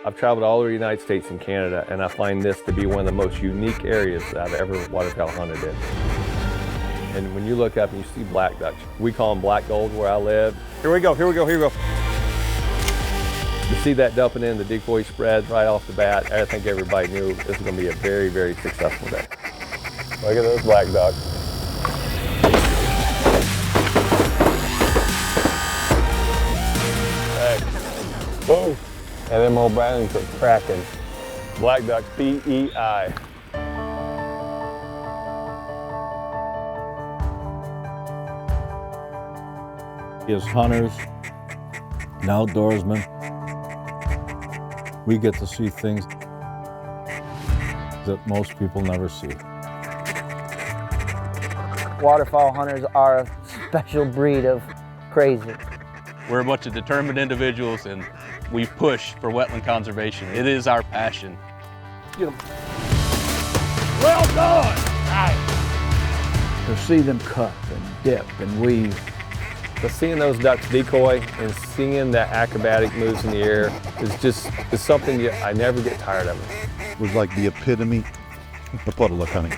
I've traveled all over the United States and Canada, and I find this to be one of the most unique areas that I've ever waterfowl hunted in. And when you look up and you see black ducks, we call them black gold where I live. Here we go, here we go, here we go. To see that dumping in the decoy spread right off the bat, I think everybody knew this was going to be a very, very successful day. Look at those black ducks. Hey, boom. And them old Brownies are cracking. Black duck PEI. As hunters and outdoorsmen, we get to see things that most people never see. Waterfowl hunters are a special breed of crazy. We're a bunch of determined individuals, and we push for wetland conservation. It is our passion. Get them. Well done! Right. To see them cut and dip and weave. But seeing those ducks decoy and seeing that acrobatic moves in the air is something I never get tired of. It was like the epitome of puddle duck hunting.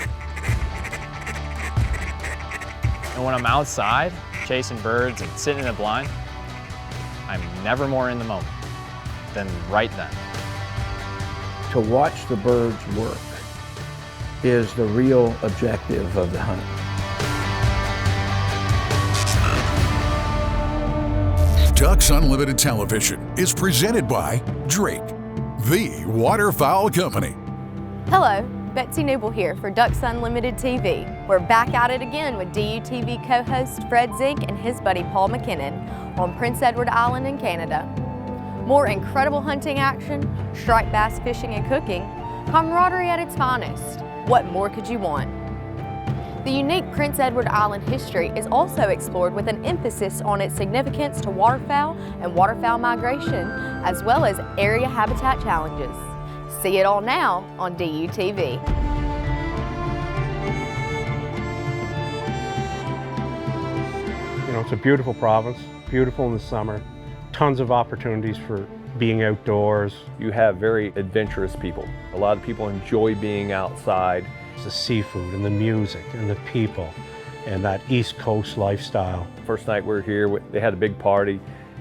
And when I'm outside chasing birds and sitting in a blind, I'm never more in the moment than right then. To watch the birds work is the real objective of the hunt. Ducks Unlimited Television is presented by Drake, the waterfowl company. Hello, Betsy Newble here for Ducks Unlimited TV. We're back at it again with DUTV co-host Fred Zink and his buddy Paul Mackinnon on Prince Edward Island in Canada. More incredible hunting action, striped bass fishing and cooking, camaraderie at its finest. What more could you want? The unique Prince Edward Island history is also explored with an emphasis on its significance to waterfowl and waterfowl migration, as well as area habitat challenges. See it all now on DUTV. You know, it's a beautiful province, beautiful in the summer, tons of opportunities for being outdoors. You have very adventurous people. A lot of people enjoy being outside. The seafood and the music and the people and that East Coast lifestyle. First night we were here, they had a big party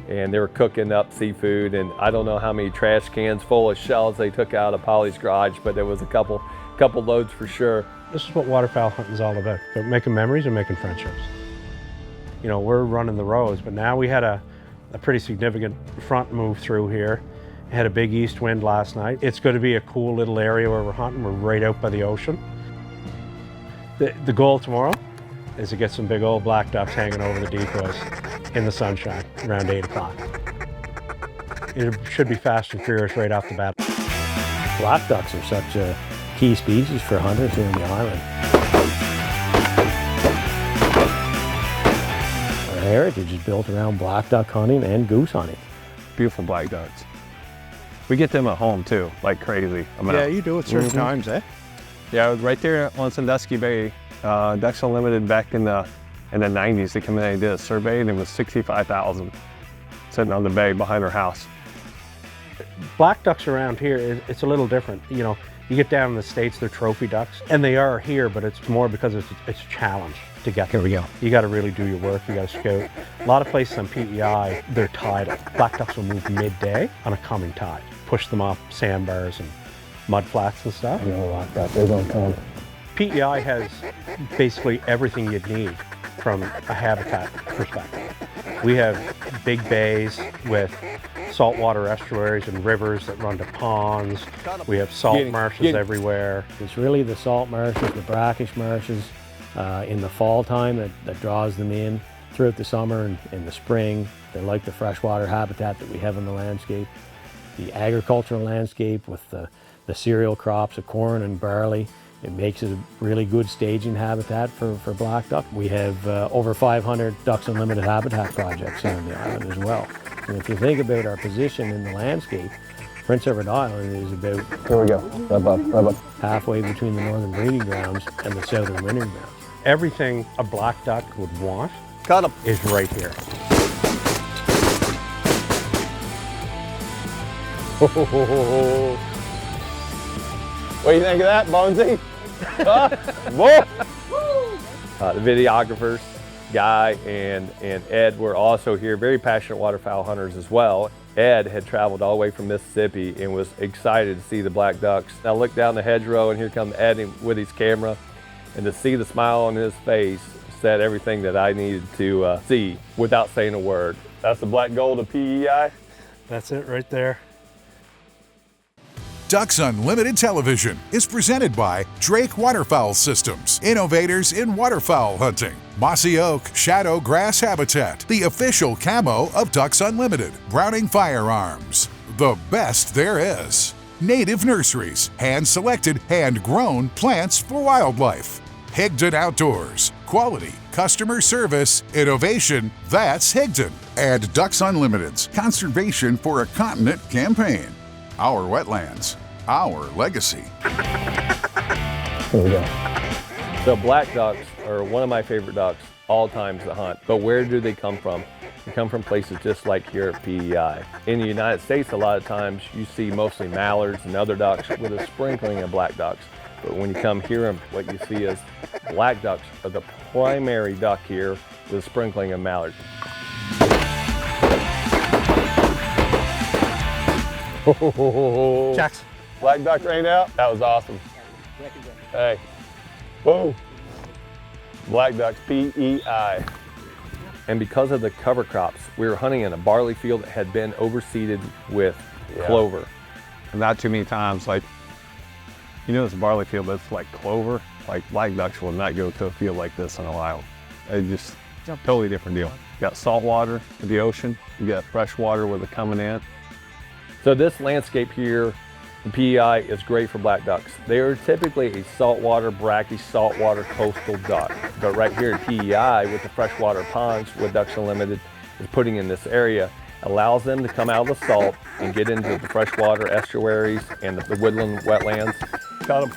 and they were cooking up seafood, and I don't know how many trash cans full of shells they took out of Polly's garage, but there was a couple loads for sure. This is what waterfowl hunting is all about making memories and making friendships. You know, we're running the roads, but now we had a pretty significant front move through here. Had a big east wind last night. It's going to be a cool little area where we're hunting. We're right out by the ocean. The goal tomorrow is to get some big old black ducks hanging over the decoys in the sunshine around 8 o'clock. It should be fast and furious right off the bat. Black ducks are such a key species for hunters here on the island. Our heritage is built around black duck hunting and goose hunting. Beautiful black ducks. We get them at home too, like crazy. Yeah, you do at certain times, eh? Yeah, I was right there on Sandusky Bay, Ducks Unlimited back in the 90s. They come in and did a survey, and it was 65,000 sitting on the bay behind our house. Black ducks around here, it's a little different. You know, you get down in the States, they're trophy ducks, and they are here, but it's more because it's a challenge to get. Here we go. You got to really do your work. You got to scout. A lot of places on PEI, they're tidal. Black ducks will move midday on a coming tide, push them off sandbars and mud flats and stuff. You know, black duck, they're going to come. PEI has basically everything you'd need from a habitat perspective. We have big bays with saltwater estuaries and rivers that run to ponds. We have salt marshes everywhere. It's really the salt marshes, the brackish marshes in the fall time that draws them in throughout the summer and in the spring. They like the freshwater habitat that we have in the landscape. The agricultural landscape with the cereal crops of corn and barley, it makes it a really good staging habitat for black duck. We have over 500 Ducks Unlimited habitat projects here on the island as well. And if you think about our position in the landscape, Prince Edward Island is about, here we go, right above. Halfway between the northern breeding grounds and the southern wintering grounds. Everything a black duck would want is right here. What do you think of that, Bonesy? Huh? Whoa! The videographers, Guy and Ed, were also here, very passionate waterfowl hunters as well. Ed had traveled all the way from Mississippi and was excited to see the black ducks. I looked down the hedgerow and here comes Ed with his camera, and to see the smile on his face said everything that I needed to see without saying a word. That's the black gold of PEI. That's it right there. Ducks Unlimited Television is presented by Drake Waterfowl Systems, innovators in waterfowl hunting. Mossy Oak Shadow Grass Habitat, the official camo of Ducks Unlimited. Browning Firearms, the best there is. Nativ Nurseries, hand-selected, hand-grown plants for wildlife. Higdon Outdoors, quality, customer service, innovation, that's Higdon. And Ducks Unlimited's Conservation for a Continent campaign. Our wetlands, our legacy. Here we go. So black ducks are one of my favorite ducks all times to hunt, but where do they come from? They come from places just like here at PEI. In the United States, a lot of times you see mostly mallards and other ducks with a sprinkling of black ducks. But when you come here, what you see is black ducks are the primary duck here with a sprinkling of mallards. Jackson. Black duck rained out? That was awesome. Hey, whoa. Black ducks, PEI. And because of the cover crops, we were hunting in a barley field that had been overseeded with clover. Not too many times, like, you know, it's a barley field, but it's like clover. Like black ducks will not go to a field like this in Ohio. It's just a totally different deal. You got salt water in the ocean, you got fresh water where they're coming in. So this landscape here in PEI is great for black ducks. They are typically a saltwater, brackish, saltwater coastal duck. But right here at PEI with the freshwater ponds, what Ducks Unlimited is putting in this area, allows them to come out of the salt and get into the freshwater estuaries and the woodland wetlands. Got them.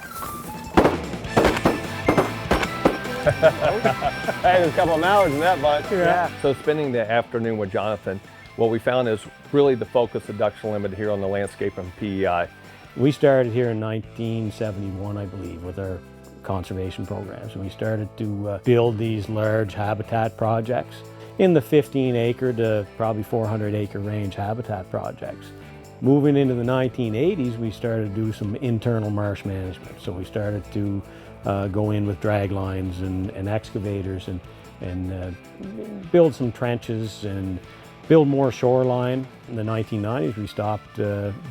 Hey, there's a couple of mallards in that bunch. Yeah. So spending the afternoon with Jonathan, what we found is really the focus of Ducks Unlimited here on the landscape of PEI. We started here in 1971, I believe, with our conservation programs. We started to build these large habitat projects in the 15-acre to probably 400-acre range habitat projects. Moving into the 1980s, we started to do some internal marsh management. So we started to go in with drag lines and excavators and build some trenches and build more shoreline. In the 1990s, we stopped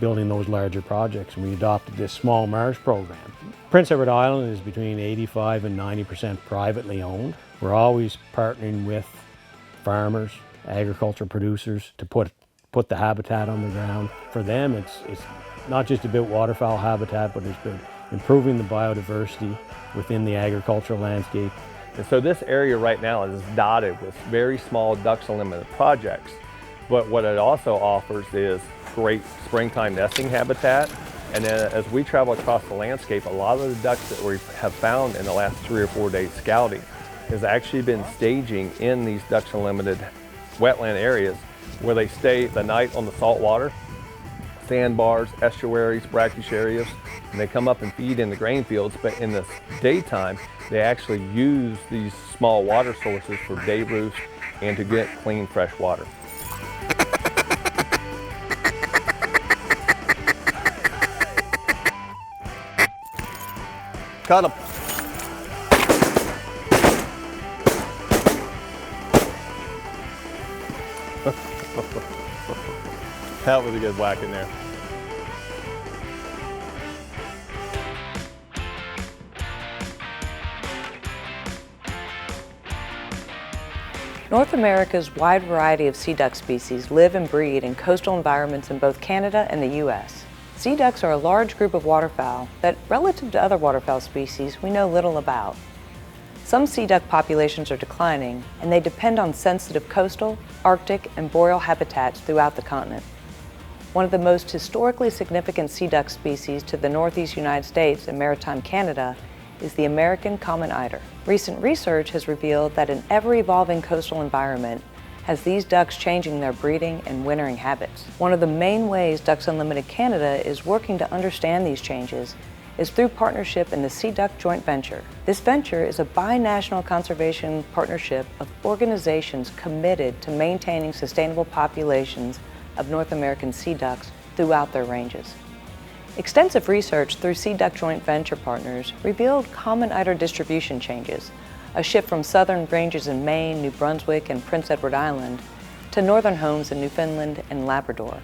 building those larger projects and we adopted this small marsh program. Prince Edward Island is between 85 and 90% privately owned. We're always partnering with farmers, agriculture producers to put the habitat on the ground. For them, it's not just about waterfowl habitat, but it's about improving the biodiversity within the agricultural landscape. And so this area right now is dotted with very small Ducks Unlimited projects. But what it also offers is great springtime nesting habitat. And then as we travel across the landscape, a lot of the ducks that we have found in the last 3 or 4 days scouting has actually been staging in these Ducks Unlimited wetland areas where they stay the night on the salt water, sandbars, estuaries, brackish areas, and they come up and feed in the grain fields. But in the daytime, they actually use these small water sources for day roost and to get clean fresh water. Cut them. That was a good whack in there. North America's wide variety of sea duck species live and breed in coastal environments in both Canada and the U.S. Sea ducks are a large group of waterfowl that, relative to other waterfowl species, we know little about. Some sea duck populations are declining, and they depend on sensitive coastal, Arctic, and boreal habitats throughout the continent. One of the most historically significant sea duck species to the northeast United States and maritime Canada is the American common eider. Recent research has revealed that in ever-evolving coastal environment, has these ducks changing their breeding and wintering habits. One of the main ways Ducks Unlimited Canada is working to understand these changes is through partnership in the Sea Duck Joint Venture. This venture is a binational conservation partnership of organizations committed to maintaining sustainable populations of North American sea ducks throughout their ranges. Extensive research through Sea Duck Joint Venture partners revealed common eider distribution changes, a shift from southern ranges in Maine, New Brunswick, and Prince Edward Island to northern homes in Newfoundland and Labrador.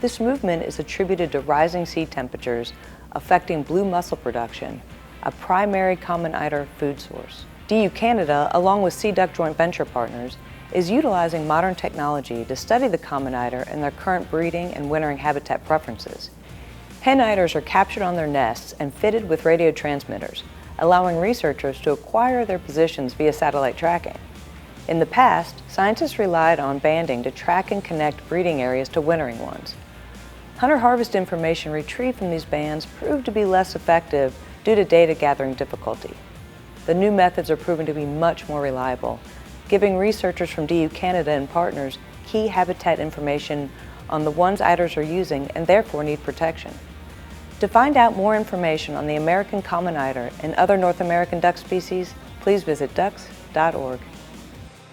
This movement is attributed to rising sea temperatures affecting blue mussel production, a primary common eider food source. DU Canada, along with Sea Duck Joint Venture partners, is utilizing modern technology to study the common eider and their current breeding and wintering habitat preferences. Hen eiders are captured on their nests and fitted with radio transmitters, allowing researchers to acquire their positions via satellite tracking. In the past, scientists relied on banding to track and connect breeding areas to wintering ones. Hunter-harvest information retrieved from these bands proved to be less effective due to data gathering difficulty. The new methods are proven to be much more reliable, giving researchers from DU Canada and partners key habitat information on the ones eiders are using and therefore need protection. To find out more information on the American common eider and other North American duck species, please visit ducks.org.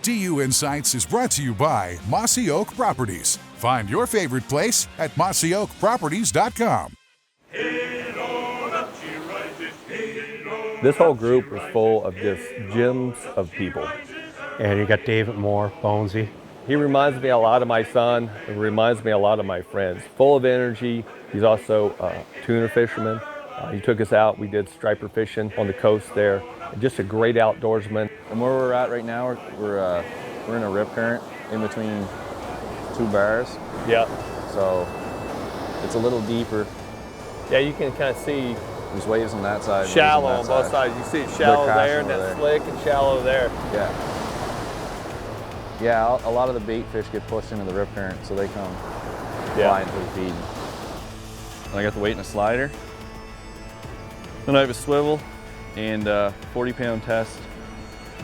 DU Insights is brought to you by Mossy Oak Properties. Find your favorite place at mossyoakproperties.com. This whole group is full of just gems of people. And you got David Moore, Bonesy. He reminds me a lot of my son. It reminds me a lot of my friends. Full of energy. He's also a tuna fisherman. He took us out. We did striper fishing on the coast there. Just a great outdoorsman. And where we're at right now, we're in a rip current in between two bars. Yeah. So it's a little deeper. Yeah, you can kind of see. There's waves on that side. Shallow on both sides. You see it shallow there and then slick and shallow there. Yeah. Yeah, a lot of the bait fish get pushed into the rip current, so they come flying through the feed. And I got the weight in a slider. Then I have a swivel and 40-pound test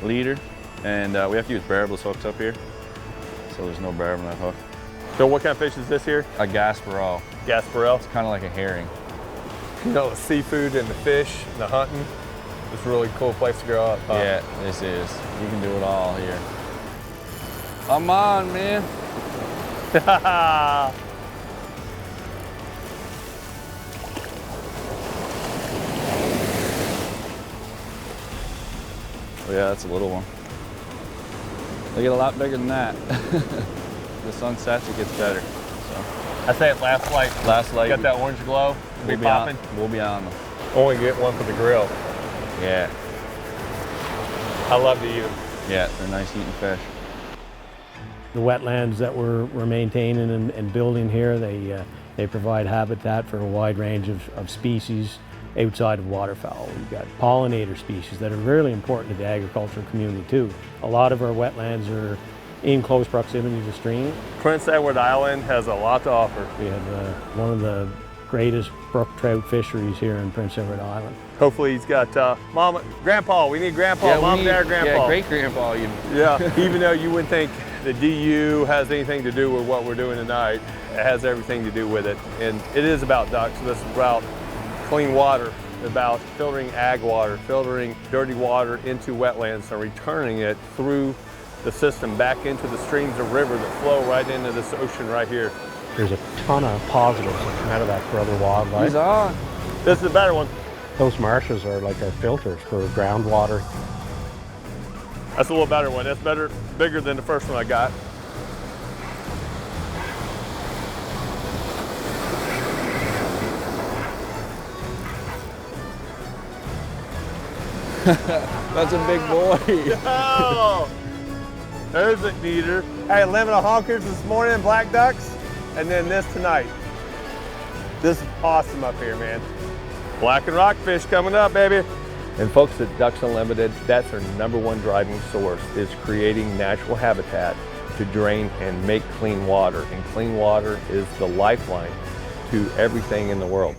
leader, and we have to use barbless hooks up here, so there's no barb on that hook. So what kind of fish is this here? A gasparel. Gasparel? It's kind of like a herring. You know, the seafood and the fish and the hunting, it's a really cool place to grow up. Huh? Yeah, this is. You can do it all here. I'm on, man. Oh yeah, that's a little one. They get a lot bigger than that. The sun sets, it gets better. So. That's it, last light. Last light. Got that orange glow? We'll be popping. We'll be on them. Only get one for the grill. Yeah. I love to eat them. Yeah, they're nice eating fish. The wetlands that we're maintaining and building here, they provide habitat for a wide range of species outside of waterfowl. We've got pollinator species that are really important to the agricultural community too. A lot of our wetlands are in close proximity to stream. Prince Edward Island has a lot to offer. We have one of the greatest brook trout fisheries here in Prince Edward Island. Hopefully he's got Mama, Grandpa, we need Grandpa, yeah, Mom, Dad, Grandpa. Yeah, great Grandpa. Yeah, even though you wouldn't think the DU has anything to do with what we're doing tonight, it has everything to do with it. And it is about ducks. This is about clean water, about filtering ag water, filtering dirty water into wetlands and returning it through the system back into the streams and rivers that flow right into this ocean right here. There's a ton of positives that come out of that for other wildlife. He's on. This is a better one. Those marshes are like our filters for groundwater. That's a little better one. That's better, bigger than the first one I got. That's a big boy. Oh, there's a neater. Hey, 11 honkers this morning, black ducks, and then this tonight. This is awesome up here, man. Black and rockfish coming up, baby. And folks at Ducks Unlimited, that's their #1 driving source, is creating natural habitat to drain and make clean water. And clean water is the lifeline to everything in the world.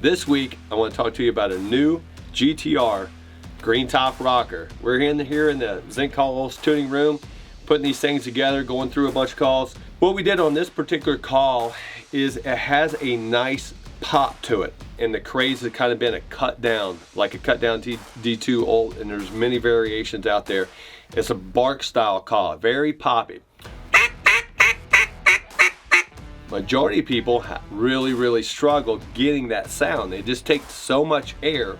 This week, I want to talk to you about a new GTR green top rocker. We're here in the Zink Calls tuning room, putting these things together, going through a bunch of calls. What we did on this particular call is it has a nice pop to it, and the craze has kind of been a cut down, like a cut down D2 old, and there's many variations out there. It's a bark style call, very poppy. Majority of people really struggle getting that sound. It just takes so much air.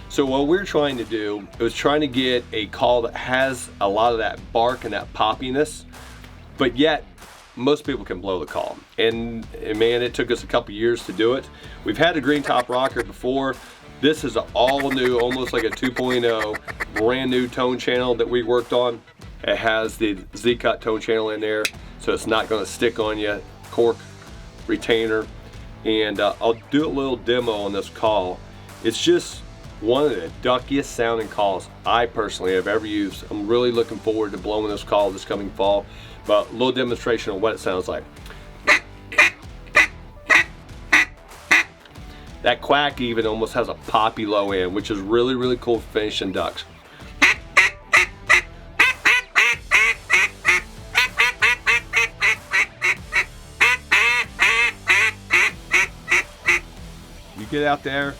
So what we're trying to do is trying to get a call that has a lot of that bark and that poppiness, but yet most people can blow the call. And man, it took us a couple years to do it. We've had a green top rocker before. This is an all new, almost like a 2.0, brand new tone channel that we worked on. It has the Z-Cut tone channel in there, so it's not gonna stick on you. Cork retainer, and I'll do a little demo on this call. It's just one of the duckiest sounding calls I personally have ever used. I'm really looking forward to blowing this call this coming fall, but a little demonstration of what it sounds like. That quack even almost has a poppy low end, which is really cool for finishing ducks. Get out there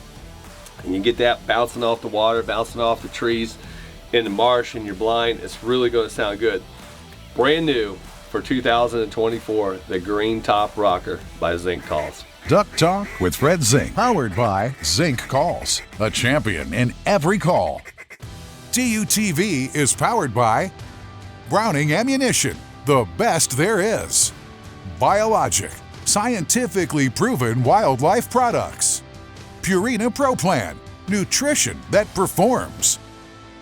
and you get that bouncing off the water, bouncing off the trees in the marsh and you're blind, it's really going to sound good. Brand new for 2024, the Green Top Rocker by Zink Calls. Duck Talk with Fred Zink, powered by Zink Calls, a champion in every call. DUTV is powered by Browning Ammunition, the best there is. BioLogic, scientifically proven wildlife products. Purina Pro Plan, nutrition that performs.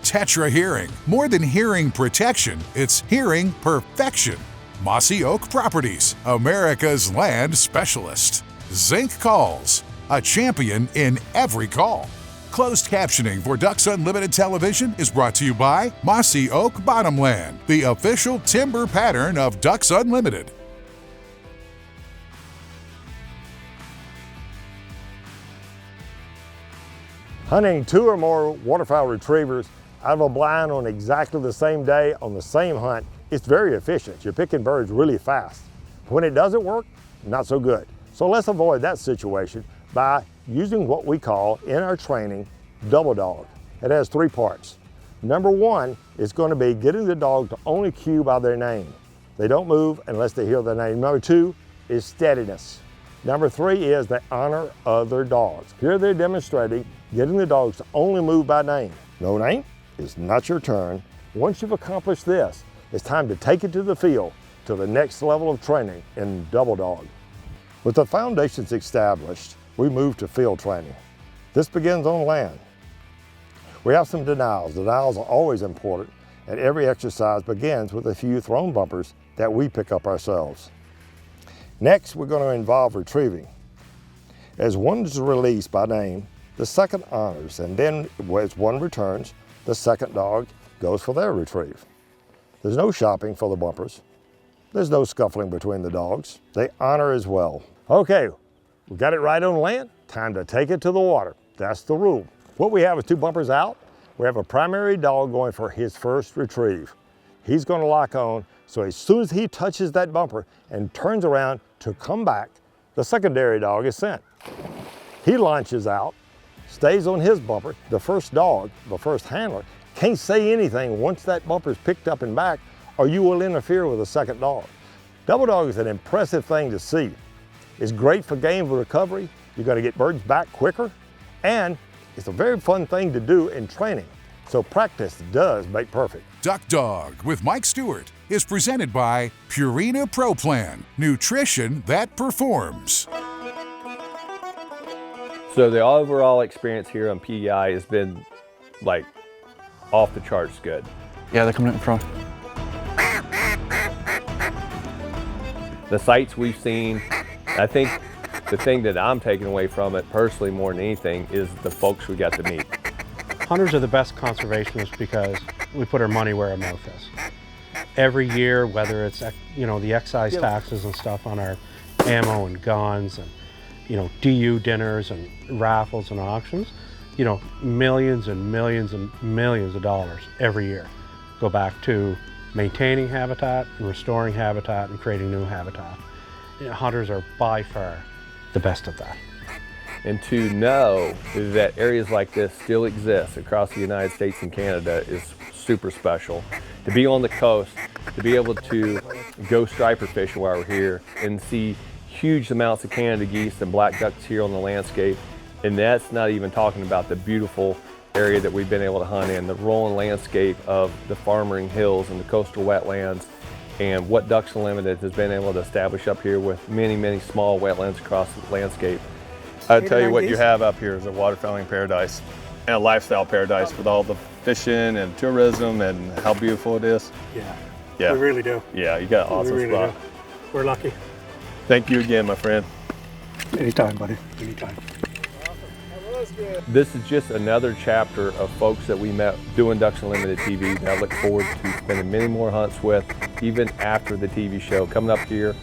TETRA Hearing, more than hearing protection, it's hearing perfection. Mossy Oak Properties, America's land specialist. Zink Calls, a champion in every call. Closed captioning for Ducks Unlimited Television is brought to you by Mossy Oak Bottomland, the official timber pattern of Ducks Unlimited. Hunting 2 or more waterfowl retrievers out of a blind on exactly the same day on the same hunt, it's very efficient. You're picking birds really fast. When it doesn't work, not so good. So let's avoid that situation by using what we call in our training double dog. It has 3 parts. Number 1 is going to be getting the dog to only cue by their name. They don't move unless they hear their name. Number 2 is steadiness. Number 3 is they honor other dogs. Here they're demonstrating getting the dogs to only move by name. No name is not your turn. Once you've accomplished this, it's time to take it to the field to the next level of training in double dog. With the foundations established, we move to field training. This begins on land. We have some denials. Denials are always important, and every exercise begins with a few thrown bumpers that we pick up ourselves. Next, we're going to involve retrieving. As one is released by name, the second honors, and then as one returns, the second dog goes for their retrieve. There's no shopping for the bumpers. There's no scuffling between the dogs. They honor as well. Okay, we got it right on land. Time to take it to the water. That's the rule. What we have is 2 bumpers out. We have a primary dog going for his first retrieve. He's going to lock on, so as soon as he touches that bumper and turns around to come back, the secondary dog is sent. He launches out, stays on his bumper. The first dog, the first handler, can't say anything once that bumper is picked up and back, or you will interfere with the second dog. Double dog is an impressive thing to see. It's great for game recovery. You're going to get birds back quicker, and it's a very fun thing to do in training. So practice does make perfect. Duck Dog with Mike Stewart is presented by Purina Pro Plan, nutrition that performs. So the overall experience here on PEI has been like off the charts good. Yeah, they're coming in front. The sights we've seen, I think the thing that I'm taking away from it personally more than anything is the folks we got to meet. Hunters are the best conservationists because we put our money where our mouth is. Every year, whether it's, you know, the excise taxes and stuff on our ammo and guns and, you know, DU dinners and raffles and auctions, you know, millions and millions and millions of dollars every year go back to maintaining habitat and restoring habitat and creating new habitat. You know, hunters are by far the best at that. And to know that areas like this still exist across the United States and Canada is super special. To be on the coast, to be able to go striper fishing while we're here and see huge amounts of Canada geese and black ducks here on the landscape. And that's not even talking about the beautiful area that we've been able to hunt in, the rolling landscape of the farming hills and the coastal wetlands, and what Ducks Unlimited has been able to establish up here with many, many small wetlands across the landscape. I'll tell you what you have up here is a waterfowling paradise and a lifestyle paradise with all the fishing and tourism and how beautiful it is. Yeah, we really do. Yeah, you got an awesome we really spot. do. We're lucky. Thank you again, my friend. Anytime, buddy, anytime. This is just another chapter of folks that we met doing Ducks Unlimited TV that I look forward to spending many more hunts with, even after the TV show, coming up here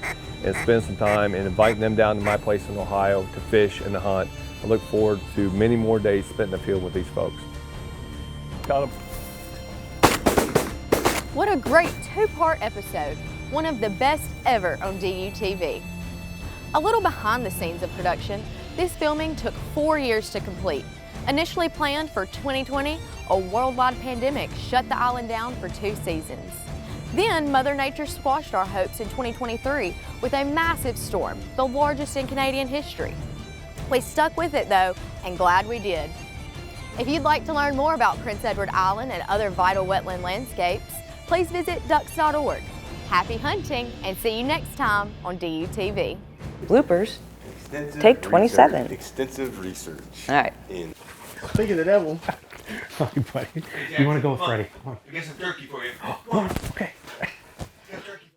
and spend some time and inviting them down to my place in Ohio to fish and to hunt. I look forward to many more days spent in the field with these folks. Got them. What a great two-part episode, one of the best ever on DUTV. A little behind the scenes of production, this filming took 4 years to complete. Initially planned for 2020, a worldwide pandemic shut the island down for 2 seasons. Then Mother Nature squashed our hopes in 2023 with a massive storm, the largest in Canadian history. We stuck with it though, and glad we did. If you'd like to learn more about Prince Edward Island and other vital wetland landscapes, please visit ducks.org. Happy hunting, and see you next time on DUTV. Bloopers. Take 27. Extensive research. All right. Speaking of the devil. Buddy, you want to go with Freddie? Come on. I got some turkey for you. Come on. Okay.